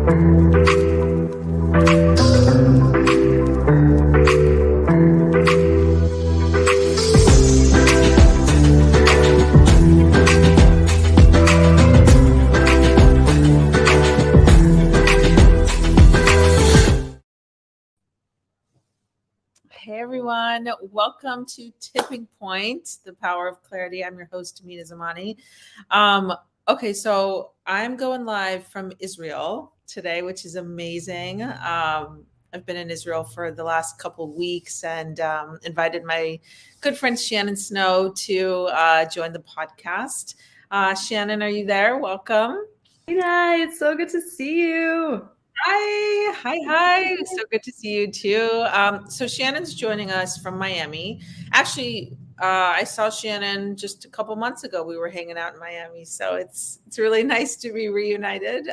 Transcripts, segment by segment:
Hey everyone, welcome to Tipping Point, the Power of Clarity. I'm your host, Amina Zamani. Okay, so I'm going live from Israel today, which is amazing. I've been in Israel for the last couple of weeks and invited my good friend Shannon Snow to join the podcast. Shannon, are you there? Welcome. Hi, it's so good to see you. Hi. So good to see you too. So Shannon's joining us from Miami. Actually, I saw Shannon just a couple months ago. We were hanging out in Miami, so it's really nice to be reunited.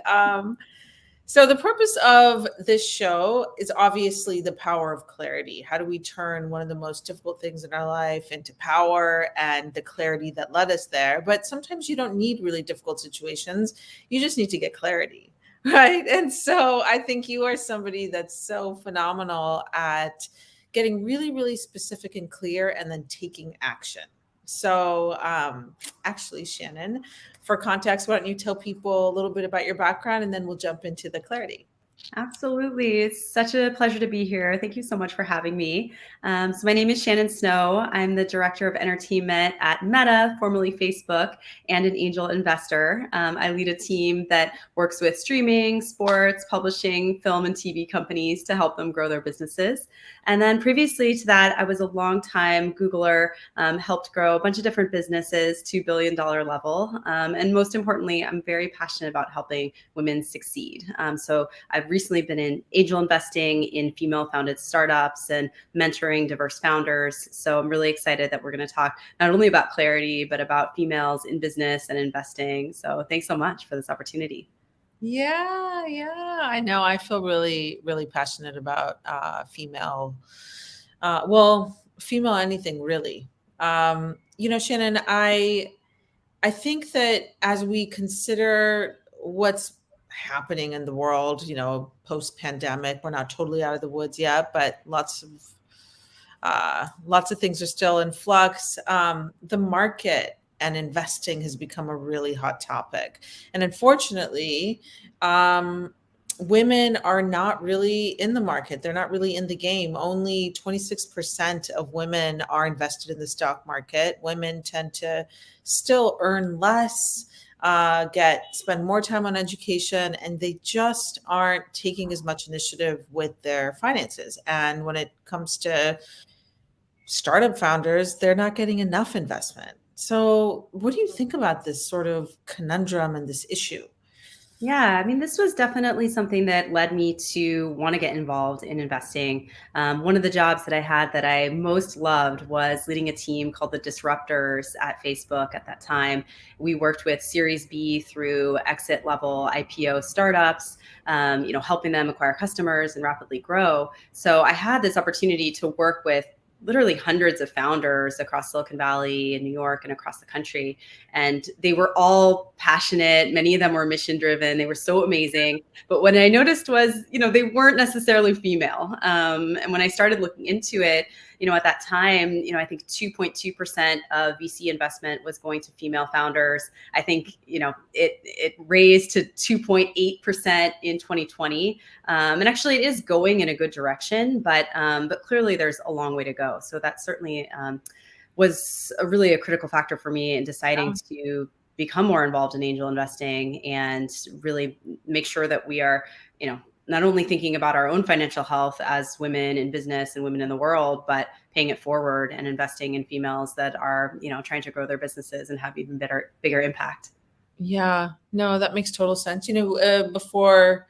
So the purpose of this show is obviously the power of clarity. How do we turn one of the most difficult things in our life into power and the clarity that led us there? But sometimes you don't need really difficult situations. You just need to get clarity. Right. And so I think you are somebody that's so phenomenal at getting really, really specific and clear and then taking action. So actually, Shannon, for context, why don't you tell people a little bit about your background and then we'll jump into the clarity. Absolutely. It's such a pleasure to be here. Thank you so much for having me. So my name is Shannon Snow. I'm the Director of Entertainment at Meta, formerly Facebook, and an angel investor. I lead a team that works with streaming, sports, publishing, film, and TV companies to help them grow their businesses. And then previously to that, I was a longtime Googler, helped grow a bunch of different businesses to $1 billion level. And most importantly, I'm very passionate about helping women succeed. So I've recently been in angel investing in female-founded startups and mentoring diverse founders. So I'm really excited that we're going to talk not only about clarity, but about females in business and investing. So thanks so much for this opportunity. Yeah, I know. I feel really, really passionate about female anything really. Shannon, I think that as we consider what's happening in the world, post pandemic, we're not totally out of the woods yet, but lots of things are still in flux. The market and investing has become a really hot topic. And unfortunately, women are not really in the market. They're not really in the game. Only 26% of women are invested in the stock market. Women tend to still earn less, spend more time on education, and they just aren't taking as much initiative with their finances. And when it comes to startup founders, they're not getting enough investment. So what do you think about this sort of conundrum and this issue? Yeah, I mean, this was definitely something that led me to want to get involved in investing. One of the jobs that I had that I most loved was leading a team called the Disruptors at Facebook at that time. We worked with Series B through exit level IPO startups, helping them acquire customers and rapidly grow. So I had this opportunity to work with literally hundreds of founders across Silicon Valley and New York and across the country. And they were all passionate. Many of them were mission driven. They were so amazing. But what I noticed was, they weren't necessarily female. And when I started looking into it, at that time, I think 2.2% of VC investment was going to female founders. I think, it raised to 2.8% in 2020. And actually it is going in a good direction, but clearly there's a long way to go. So that certainly was really a critical factor for me in deciding to become more involved in angel investing and really make sure that we are, not only thinking about our own financial health as women in business and women in the world, but paying it forward and investing in females that are, trying to grow their businesses and have even bigger impact. Yeah, no, that makes total sense. Before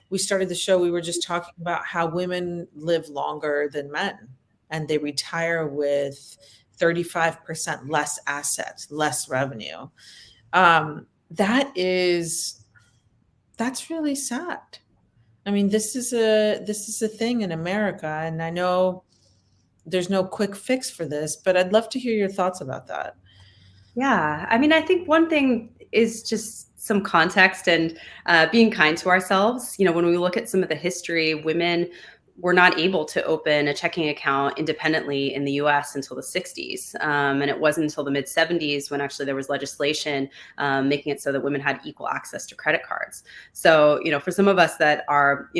we started the show, we were just talking about how women live longer than men and they retire with 35% less assets, less revenue. That's really sad. I mean, this is a thing in America, and I know there's no quick fix for this, but I'd love to hear your thoughts about that. Yeah, I mean, I think one thing is just some context and being kind to ourselves, when we look at some of the history, women were not able to open a checking account independently in the US until the 60s. And it wasn't until the mid 70s when actually there was legislation making it so that women had equal access to credit cards. So, for some of us that are,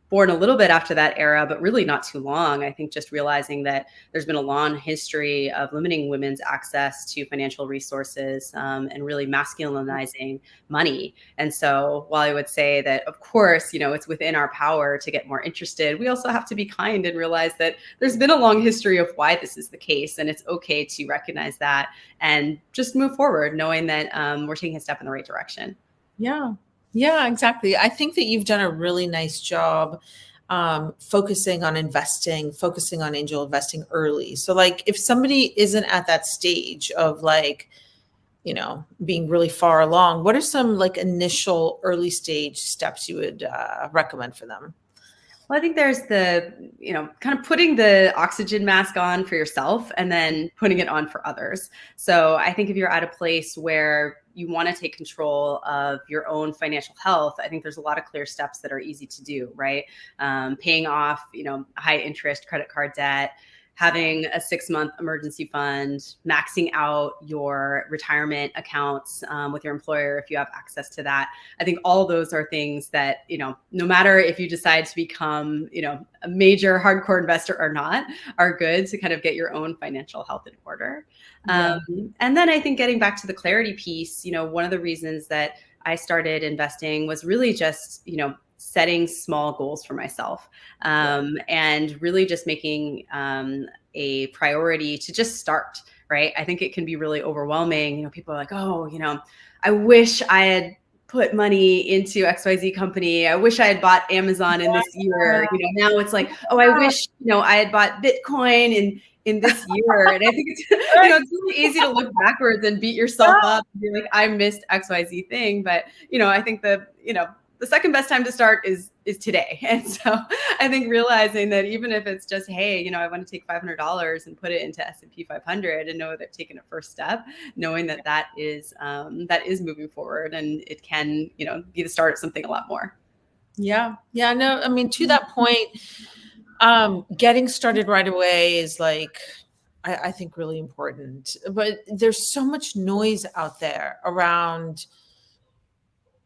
born a little bit after that era, but really not too long, I think just realizing that there's been a long history of limiting women's access to financial resources and really masculinizing money. And so while I would say that, of course, it's within our power to get more interested, we also have to be kind and realize that there's been a long history of why this is the case. And it's okay to recognize that and just move forward, knowing that we're taking a step in the right direction. Yeah. Yeah, exactly. I think that you've done a really nice job focusing on investing, focusing on angel investing early. So like if somebody isn't at that stage of like, being really far along, what are some like initial early stage steps you would recommend for them? Well, I think there's the, kind of putting the oxygen mask on for yourself and then putting it on for others. So I think if you're at a place where you want to take control of your own financial health, I think there's a lot of clear steps that are easy to do, right? Paying off, high interest credit card debt, having a 6-month emergency fund, maxing out your retirement accounts with your employer if you have access to that. I think all those are things that, no matter if you decide to become, a major hardcore investor or not, are good to kind of get your own financial health in order. Yeah. And then I think getting back to the clarity piece, one of the reasons that I started investing was really just, setting small goals for myself and really just making a priority to just start, right? I think it can be really overwhelming. People are like, oh, I wish I had put money into XYZ company. I wish I had bought Amazon in this year. Now it's like, oh, I wish, I had bought Bitcoin in this year. And I think it's, it's really easy to look backwards and beat yourself up and be like, I missed XYZ thing. But, I think the second best time to start is today. And so I think realizing that even if it's just, hey, I want to take $500 and put it into S&P 500 and know that I've taken a first step, knowing that is moving forward and it can, be the start of something a lot more. Yeah. Yeah. No, I mean, to that point, getting started right away is like, I think really important, but there's so much noise out there around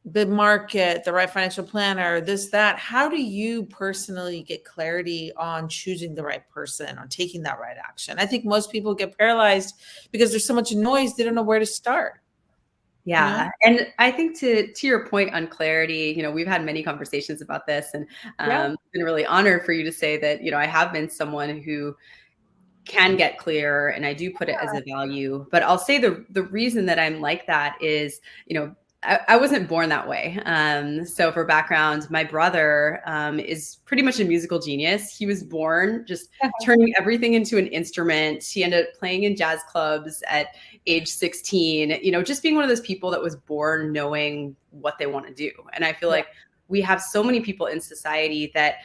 the market, the right financial planner, this, that. How do you personally get clarity on choosing the right person, on taking that right action? I think most people get paralyzed because there's so much noise, they don't know where to start. Yeah. And I think to your point on clarity, we've had many conversations about this and been really honored for you to say that, I have been someone who can get clear and I do put it as a value. But I'll say the reason that I'm like that is, I wasn't born that way. So for background, my brother is pretty much a musical genius. He was born just turning everything into an instrument. He ended up playing in jazz clubs at age 16, just being one of those people that was born knowing what they want to do. And I feel like we have so many people in society that,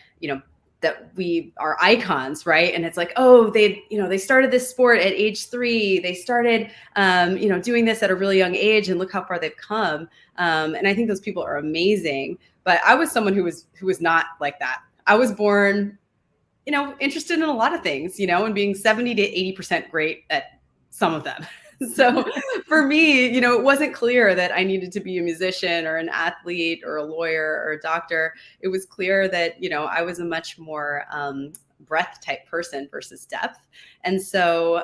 that we are icons, right? And it's like, oh, they started this sport at age 3. They started, doing this at a really young age, and look how far they've come. And I think those people are amazing. But I was someone who was not like that. I was born, interested in a lot of things, and being 70 to 80% great at some of them. So for me, it wasn't clear that I needed to be a musician or an athlete or a lawyer or a doctor. It was clear that, I was a much more breadth type person versus depth. And so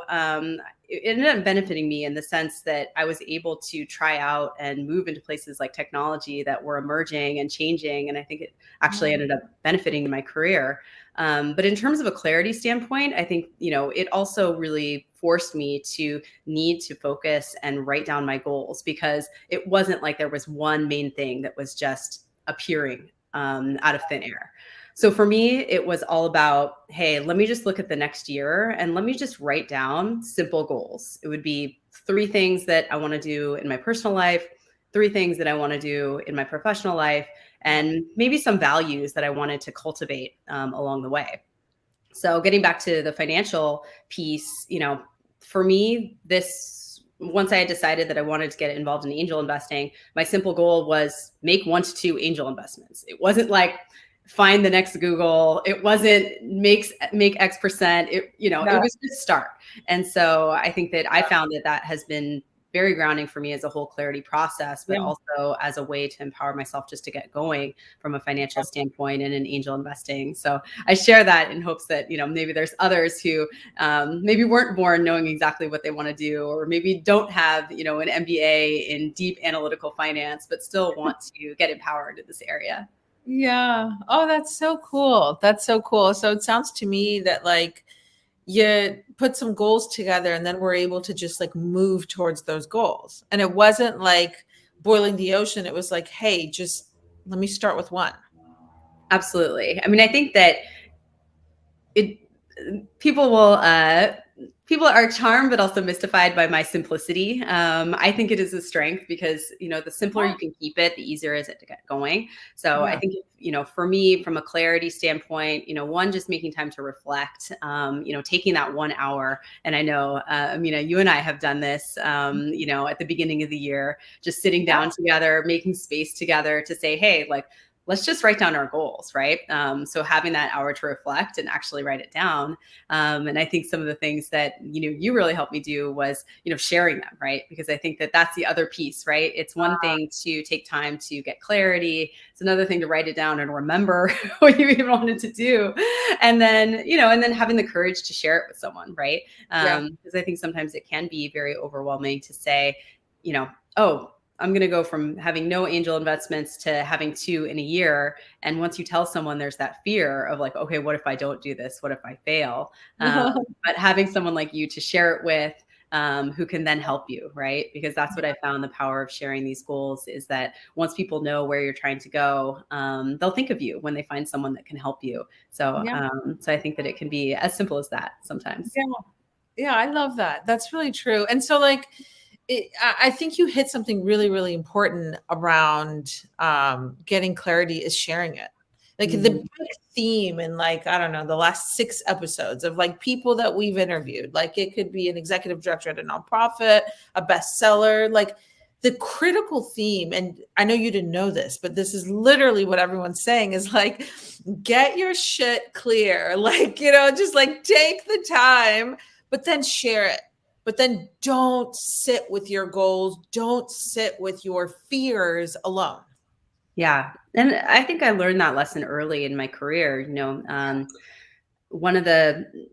it ended up benefiting me in the sense that I was able to try out and move into places like technology that were emerging and changing. And I think it actually ended up benefiting my career. But in terms of a clarity standpoint, I think, it also really forced me to need to focus and write down my goals because it wasn't like there was one main thing that was just appearing out of thin air. So for me, it was all about, hey, let me just look at the next year and let me just write down simple goals. It would be 3 things that I want to do in my personal life, 3 things that I want to do in my professional life, and maybe some values that I wanted to cultivate along the way. So getting back to the financial piece, for me, this once I had decided that I wanted to get involved in angel investing, my simple goal was make 1 to 2 angel investments. It wasn't like find the next Google. It wasn't make X percent. It Yeah. was just start. And so I think that I found that that has been very grounding for me as a whole clarity process, but Yeah. also as a way to empower myself just to get going from a financial standpoint and in angel investing. So I share that in hopes that, maybe there's others who maybe weren't born knowing exactly what they want to do, or maybe don't have, an MBA in deep analytical finance, but still want to get empowered in this area. Yeah. Oh, that's so cool. That's so cool. So it sounds to me that like you put some goals together and then we're able to just like move towards those goals. And it wasn't like boiling the ocean. It was like, hey, just let me start with one. Absolutely. I mean, I think that it people will people are charmed but also mystified by my simplicity. I think it is a strength because the simpler you can keep it, the easier is it to get going. So I Yeah. think for me, from a clarity standpoint, one, just making time to reflect, taking that 1 hour. And I know Amina, you and I have done this at the beginning of the year, just sitting Yeah. down together, making space together to say, hey, like, let's just write down our goals, right? So having that hour to reflect and actually write it down. And I think some of the things that, you really helped me do was, sharing them, right? Because I think that that's the other piece, right? It's one thing to take time to get clarity. It's another thing to write it down and remember what you even wanted to do. And then, and then having the courage to share it with someone, right? Yeah. Because I think sometimes it can be very overwhelming to say, oh, I'm going to go from having no angel investments to having 2 in a year. And once you tell someone, there's that fear of like, okay, what if I don't do this? What if I fail? But having someone like you to share it with, who can then help you, right? Because that's what I found the power of sharing these goals is that once people know where you're trying to go, they'll think of you when they find someone that can help you. So, Yeah. so I think that it can be as simple as that sometimes. Yeah. Yeah. I love that. That's really true. And so like, I think you hit something really, really important around getting clarity is sharing it. Like the Mhm. big theme in like, I don't know, the last 6 episodes of like people that we've interviewed, like it could be an executive director at a nonprofit, a bestseller, like the critical theme, and I know you didn't know this, but this is literally what everyone's saying is like, get your shit clear. Like, just like take the time, but then share it, but then don't sit with your goals. Don't sit with your fears alone. Yeah. And I think I learned that lesson early in my career. One of the,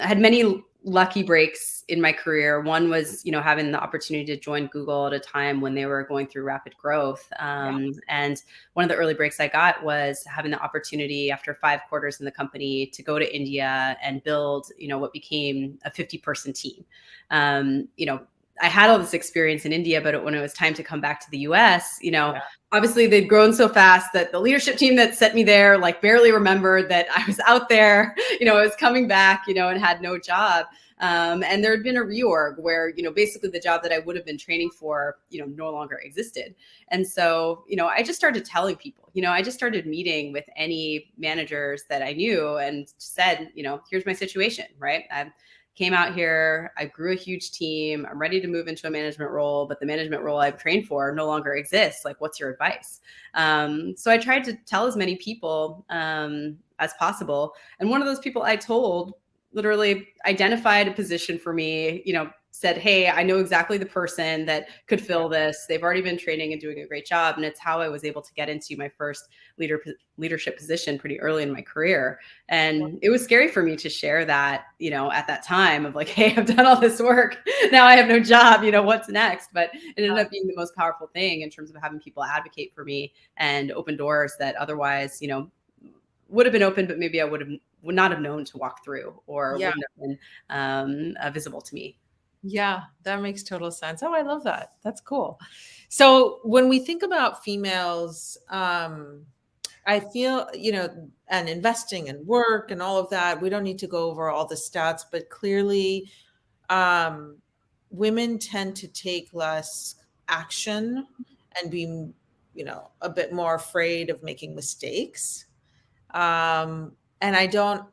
I had many lucky breaks in my career. One was, having the opportunity to join Google at a time when they were going through rapid growth. Yeah. And one of the early breaks I got was having the opportunity after 5 quarters in the company to go to India and build, what became a 50-person team. I had all this experience in India, but when it was time to come back to the US, Yeah. obviously they'd grown so fast that the leadership team that sent me there like barely remembered that I was out there, I was coming back, and had no job. And there had been a reorg where, basically the job that I would have been training for, no longer existed. And so, I just started telling people, I just started meeting with any managers that I knew and said, here's my situation, right? I came out here, I grew a huge team. I'm ready to move into a management role, but the management role I've trained for no longer exists. Like, what's your advice? So I tried to tell as many people as possible. And one of those people I told literally identified a position for me, said, hey, I know exactly the person that could fill this. They've already been training and doing a great job. And it's how I was able to get into my first leadership position pretty early in my career. And it was scary for me to share that, at that time of like, hey, I've done all this work. Now I have no job, what's next? But it ended up being the most powerful thing in terms of having people advocate for me and open doors that otherwise, would have been open, but maybe I would not have known to walk through or Yeah. wouldn't have been visible to me. Yeah. That makes total sense. Oh, I love that. That's cool. So when we think about females, I feel, and investing and work and all of that, we don't need to go over all the stats, but clearly um, women tend to take less action and be, a bit more afraid of making mistakes. Um, and I don't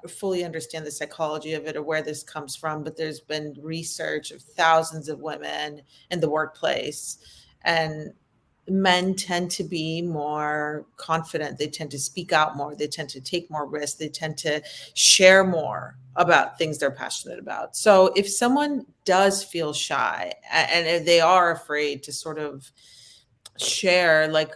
fully understand the psychology of it or where this comes from, but there's been research of thousands of women in the workplace, and men tend to be more confident. They tend to speak out more. They tend to take more risks. They tend to share more about things they're passionate about. So if someone does feel shy and if they are afraid to sort of share, like,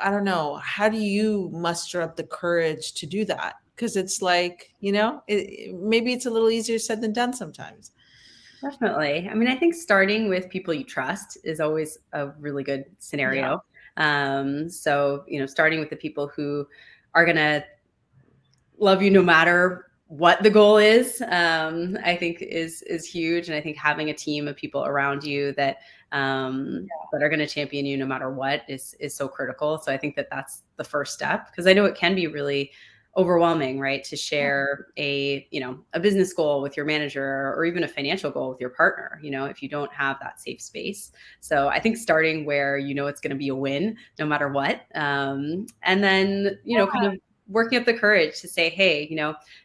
I don't know, how do you muster up the courage to do that? Because it's like, maybe it's a little easier said than done sometimes. Definitely. I mean, I think starting with people you trust is always a really good Yeah. scenario. So, starting with the people who are going to love you no matter what the goal is, I think is huge. And I think having a team of people around you that are going to champion you no matter what is so critical. So I think that's the first step, because I know it can be really overwhelming, right, to share a business goal with your manager, or even a financial goal with your partner, if you don't have that safe space. So I think starting where it's going to be a win no matter what, and then kind of working up the courage to say, hey,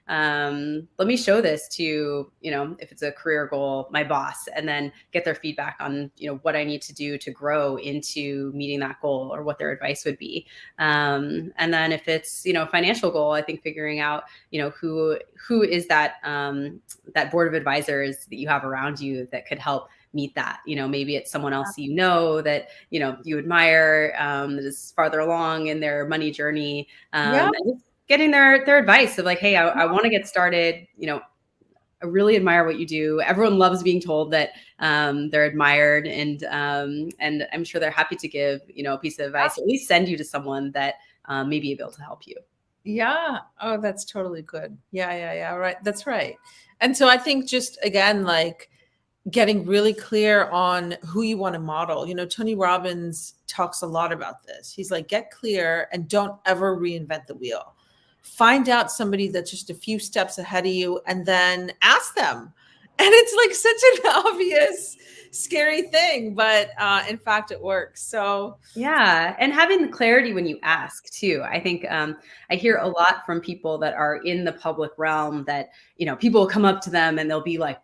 let me show this to, if it's a career goal, my boss, and then get their feedback on, what I need to do to grow into meeting that goal, or what their advice would be. And then if it's, financial goal, I think figuring out, who is that board of advisors that you have around you that could help meet that. Maybe it's someone else that you admire, that is farther along in their money journey, Yeah. and just getting their advice of like, hey, I want to get started. I really admire what you do. Everyone loves being told that they're admired, and I'm sure they're happy to give a piece of advice, or at least send you to someone that may be able to help you. Yeah. Oh, that's totally good. Yeah, yeah, yeah. Right. That's right. And so I think, just again, like, getting really clear on who you want to model. Tony Robbins talks a lot about this. He's like, get clear and don't ever reinvent the wheel. Find out somebody that's just a few steps ahead of you and then ask them. And it's like such an obvious, scary thing, but in fact, it works. So, Yeah, and having the clarity when you ask too. I think I hear a lot from people that are in the public realm that people will come up to them and they'll be like,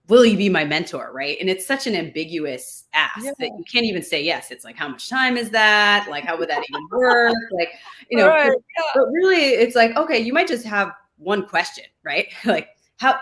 "Will you be my mentor?" Right? And it's such an ambiguous yeah. ask that you can't even say yes. It's like, how much time is that? Like, how would that even work? Like, All right. but really, it's like, okay, you might just have one question, right? Like, how,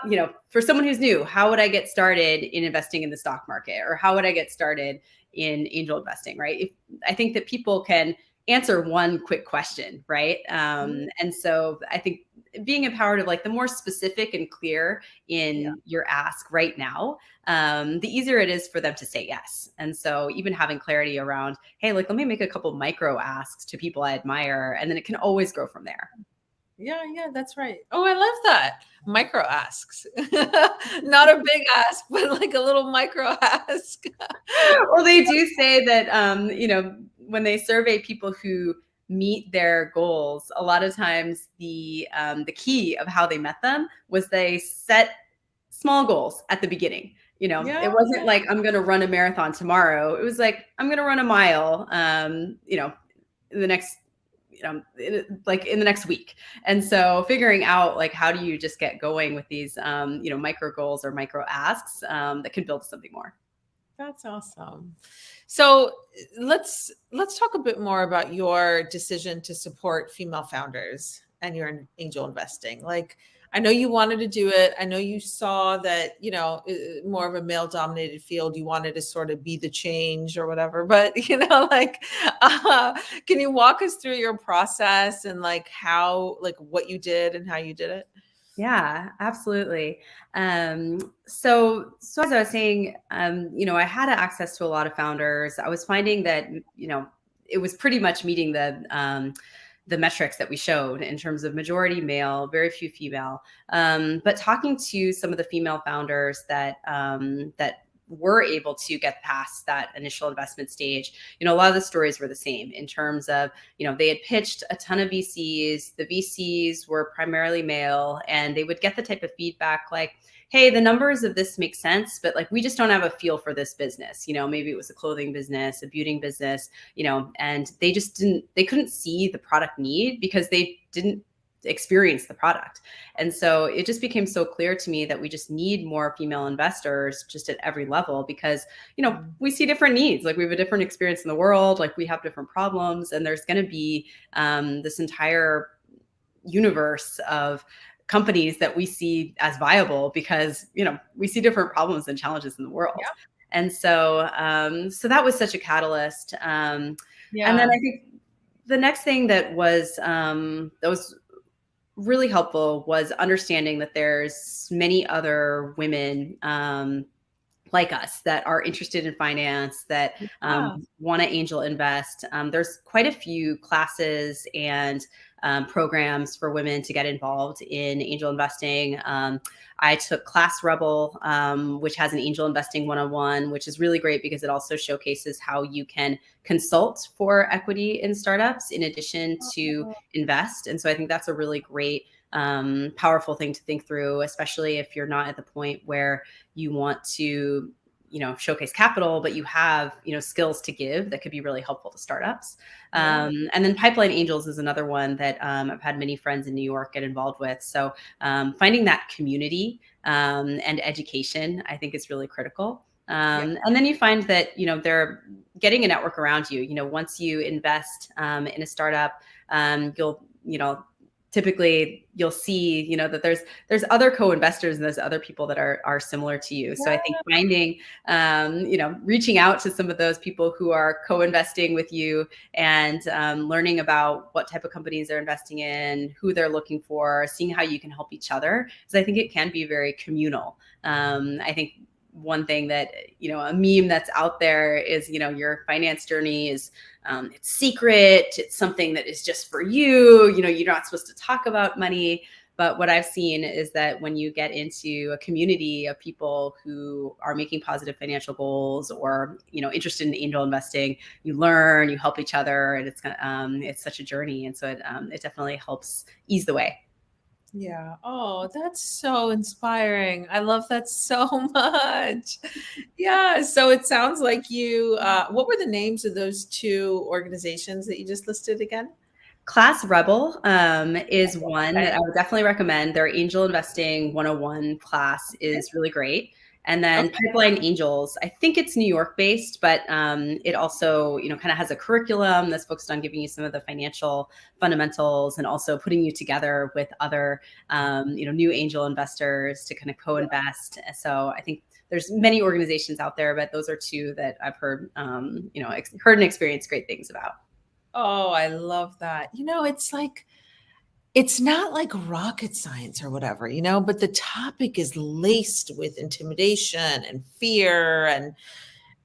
for someone who's new, how would I get started in investing in the stock market, or how would I get started in angel investing, right? I think that people can answer one quick question, right? And so I think being empowered of like the more specific and clear Yeah. in your ask right now, the easier it is for them to say yes. And so even having clarity around, hey, like, let me make a couple micro asks to people I admire, and then it can always grow from there. Yeah, yeah, that's right. Oh, I love that. Micro asks. Not a big ask, but like a little micro ask. Well, they do say that, when they survey people who meet their goals, a lot of times the key of how they met them was they set small goals at the beginning. Yeah, It wasn't like, I'm going to run a marathon tomorrow. It was like, I'm going to run a mile, in the next, like in the next week. And so figuring out like, how do you just get going with these, micro goals or micro asks that can build something more. that's awesome. So let's talk a bit more about your decision to support female founders and your angel investing. Like, I know you wanted to do it. I know you saw that, more of a male dominated field. You wanted to sort of be the change or whatever. But, like, can you walk us through your process and like how, like what you did and how you did it? Yeah, absolutely. So as I was saying, I had access to a lot of founders. I was finding that, it was pretty much meeting the metrics that we showed in terms of majority male, very few female. But talking to some of the female founders that were able to get past that initial investment stage, a lot of the stories were the same in terms of, they had pitched a ton of VCs. The VCs were primarily male, and they would get the type of feedback like, hey, the numbers of this make sense, but like, we just don't have a feel for this business. Maybe it was a clothing business, a beauty business, and they couldn't see the product need because they didn't experience the product. And so it just became so clear to me that we just need more female investors just at every level, because, Mm. we see different needs. Like, we have a different experience in the world, like we have different problems, and there's going to be this entire universe of companies that we see as viable, because we see different problems and challenges in the world. Yeah. And so so that was such a catalyst. And then Yeah. I think the next thing that was really helpful was understanding that there's many other women like us that are interested in finance, that Yeah. want to angel invest. There's quite a few classes and programs for women to get involved in angel investing. I took Class Rebel, which has an angel investing 101, which is really great because it also showcases how you can consult for equity in startups in addition to Oh, invest. And so I think that's a really great, powerful thing to think through, especially if you're not at the point where you want to showcase capital, but you have skills to give that could be really helpful to startups. yeah. And then Pipeline Angels is another one that I've had many friends in New York get involved with. So finding that community and education, I think, is really critical. Yeah. And then you find that they're getting a network around you. Once you invest in a startup, you'll typically you'll see that there's other co-investors, and there's other people that are similar to you. So I think Yeah. finding reaching out to some of those people who are co-investing with you, and learning about what type of companies they're investing in, who they're looking for, seeing how you can help each other, because I think it can be very communal. I think one thing that a meme that's out there is your finance journey is it's secret, it's something that is just for you, you're not supposed to talk about money. But what I've seen is that when you get into a community of people who are making positive financial goals, or interested in angel investing, you learn, you help each other, and it's such a journey. And so it definitely helps ease the way. Yeah. Oh, that's so inspiring. I love that so much. Yeah. So it sounds like what were the names of those two organizations that you just listed again? Class Rebel is one that Okay. I would definitely recommend. Their Angel Investing 101 class Okay. is really great. And then Okay. Pipeline Angels, I think it's New York based, but it also, kind of has a curriculum that's focused on giving you some of the financial fundamentals, and also putting you together with other, new angel investors to kind of co-invest. So I think there's many organizations out there, but those are two that I've heard, heard and experienced great things about. Oh, I love that. It's like, it's not like rocket science or whatever, but the topic is laced with intimidation and fear,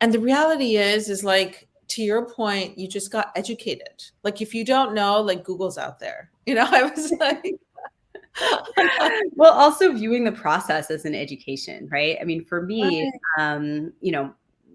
and the reality is like, to your point, you just got educated. Like, if you don't know, like, Google's out there. I was like, Well, also viewing the process as an education, right? I mean, for me, right.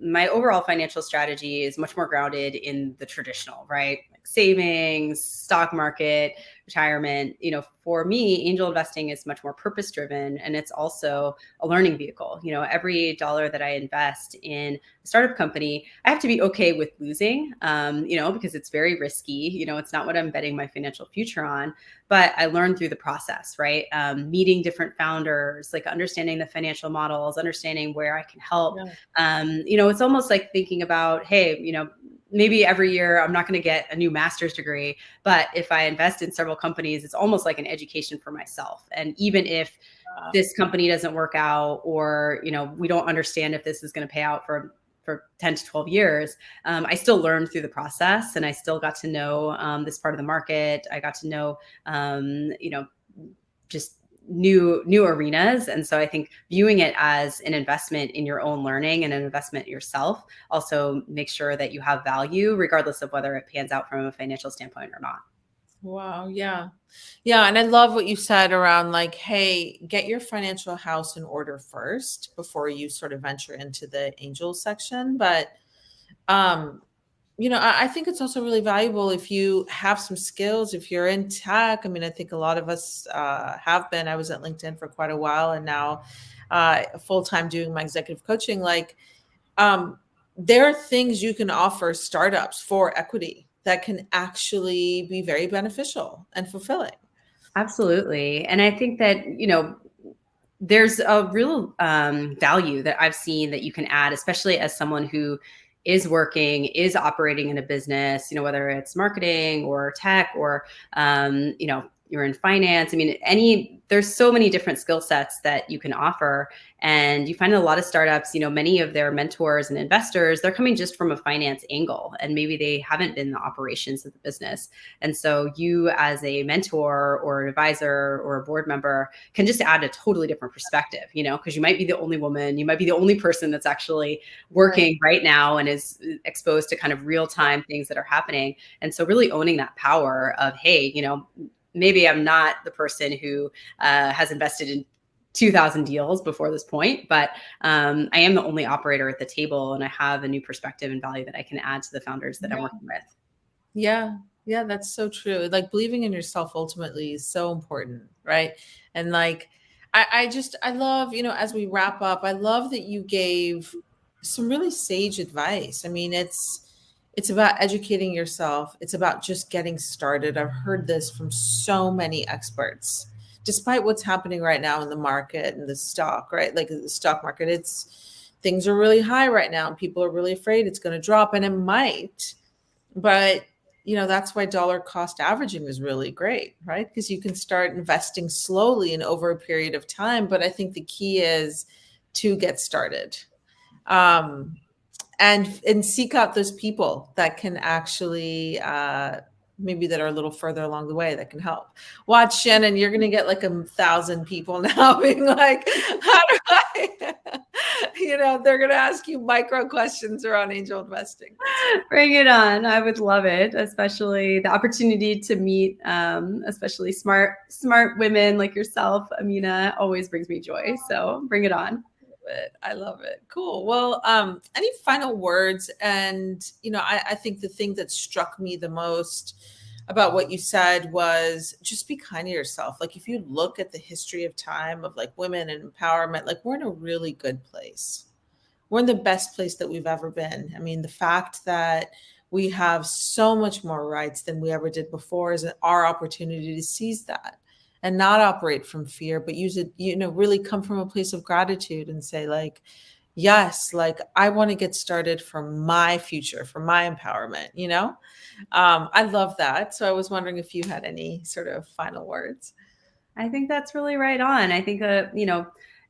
my overall financial strategy is much more grounded in the traditional, right? Like savings, stock market, retirement. For me, angel investing is much more purpose driven, and it's also a learning vehicle. Every dollar that I invest in a startup company, I have to be okay with losing, because it's very risky. It's not what I'm betting my financial future on, but I learned through the process, right? Meeting different founders, like understanding the financial models, understanding where I can help. Yeah. It's almost like thinking about, hey, maybe every year I'm not going to get a new master's degree, but if I invest in several companies, it's almost like an education for myself. And even if this company doesn't work out, or we don't understand if this is going to pay out for 10 to 12 years, I still learned through the process, and I still got to know this part of the market. I got to know, just new arenas. And so I think viewing it as an investment in your own learning and an investment in yourself also makes sure that you have value, regardless of whether it pans out from a financial standpoint or not. Wow. Yeah. Yeah. And I love what you said around, like, hey, get your financial house in order first before you sort of venture into the angel section. But, um, I think it's also really valuable if you have some skills, if you're in tech. I mean, I think a lot of us have been. I was at LinkedIn for quite a while, and now full time doing my executive coaching. Like, um, there are things you can offer startups for equity that can actually be very beneficial and fulfilling. Absolutely. And I think that, there's a real value that I've seen that you can add, especially as someone who is working, is operating in a business, whether it's marketing or tech or, you're in finance. I mean, there's so many different skill sets that you can offer. And you find a lot of startups, many of their mentors and investors, they're coming just from a finance angle, and maybe they haven't been in the operations of the business. And so you as a mentor or an advisor or a board member can just add a totally different perspective, because you might be the only woman, you might be the only person that's actually working right now and is exposed to kind of real time things that are happening. And so really owning that power of, hey, maybe I'm not the person who has invested in 2,000 deals before this point, but I am the only operator at the table, and I have a new perspective and value that I can add to the founders that I'm working with. Yeah. Yeah, that's so true. Like believing in yourself ultimately is so important, right? And like I love, as we wrap up, I love that you gave some really sage advice. I mean, it's about educating yourself. It's about just getting started. I've heard this from so many experts. Despite what's happening right now in the market and the stock, right? Like the stock market, things are really high right now and people are really afraid it's going to drop, and it might. But that's why dollar cost averaging is really great, right? Because you can start investing slowly and over a period of time. But I think the key is to get started, um, and seek out those people that can actually maybe that are a little further along the way that can help. Watch, Shannon, you're going to get like 1,000 people now being like, how do I, they're going to ask you micro questions around angel investing. Bring it on. I would love it, especially the opportunity to meet, especially smart women like yourself, Amina, always brings me joy. So bring it on. I love it. Cool. Well, any final words? And, I think the thing that struck me the most about what you said was just be kind to yourself. Like if you look at the history of time of like women and empowerment, like we're in a really good place. We're in the best place that we've ever been. I mean, the fact that we have so much more rights than we ever did before is our opportunity to seize that and not operate from fear, but use it, really come from a place of gratitude and say like, yes, like I want to get started for my future, for my empowerment, I love that. So I was wondering if you had any sort of final words. I think that's really right on. I think that,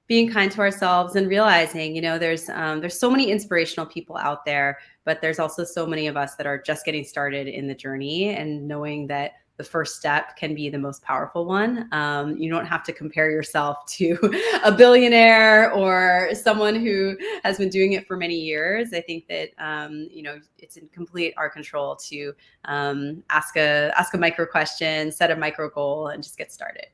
being kind to ourselves and realizing, there's so many inspirational people out there, but there's also so many of us that are just getting started in the journey, and knowing that the first step can be the most powerful one. You don't have to compare yourself to a billionaire or someone who has been doing it for many years. I think that, it's in complete our control to ask a micro question, set a micro goal, and just get started.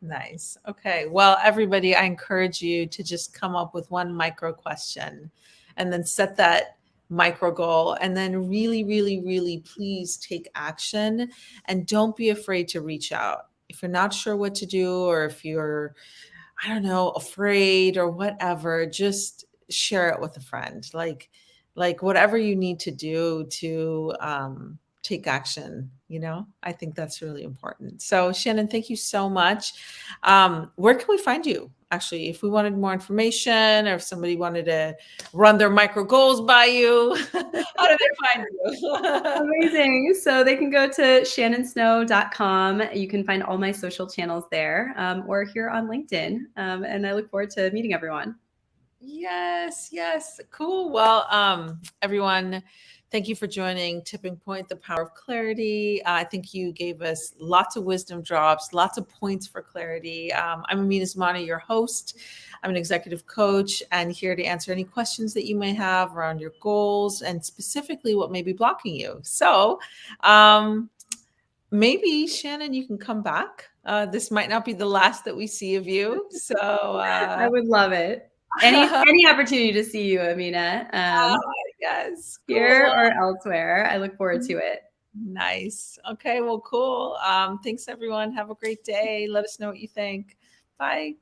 Nice. Okay. Well, everybody, I encourage you to just come up with one micro question and then set that micro goal, and then really, really, really please take action, and don't be afraid to reach out. If you're not sure what to do, or if you're, I don't know, afraid or whatever, just share it with a friend. Like whatever you need to do to take action. I think that's really important. So Shannon, thank you so much. Where can we find you? Actually, if we wanted more information, or if somebody wanted to run their micro goals by you, how do they find you? Amazing. So they can go to shannonsnow.com. You can find all my social channels there, or here on LinkedIn. And I look forward to meeting everyone. Yes. Cool. Well, everyone, thank you for joining Tipping Point, the Power of Clarity. I think you gave us lots of wisdom drops, lots of points for clarity. I'm Amina Zamani, your host. I'm an executive coach and here to answer any questions that you may have around your goals and specifically what may be blocking you. So maybe, Shannon, you can come back. This might not be the last that we see of you. So I would love it. Any opportunity to see you, Amina, yes, cool. here or elsewhere. I look forward to it. Nice. Okay, well, cool. Thanks, everyone. Have a great day. Let us know what you think. Bye.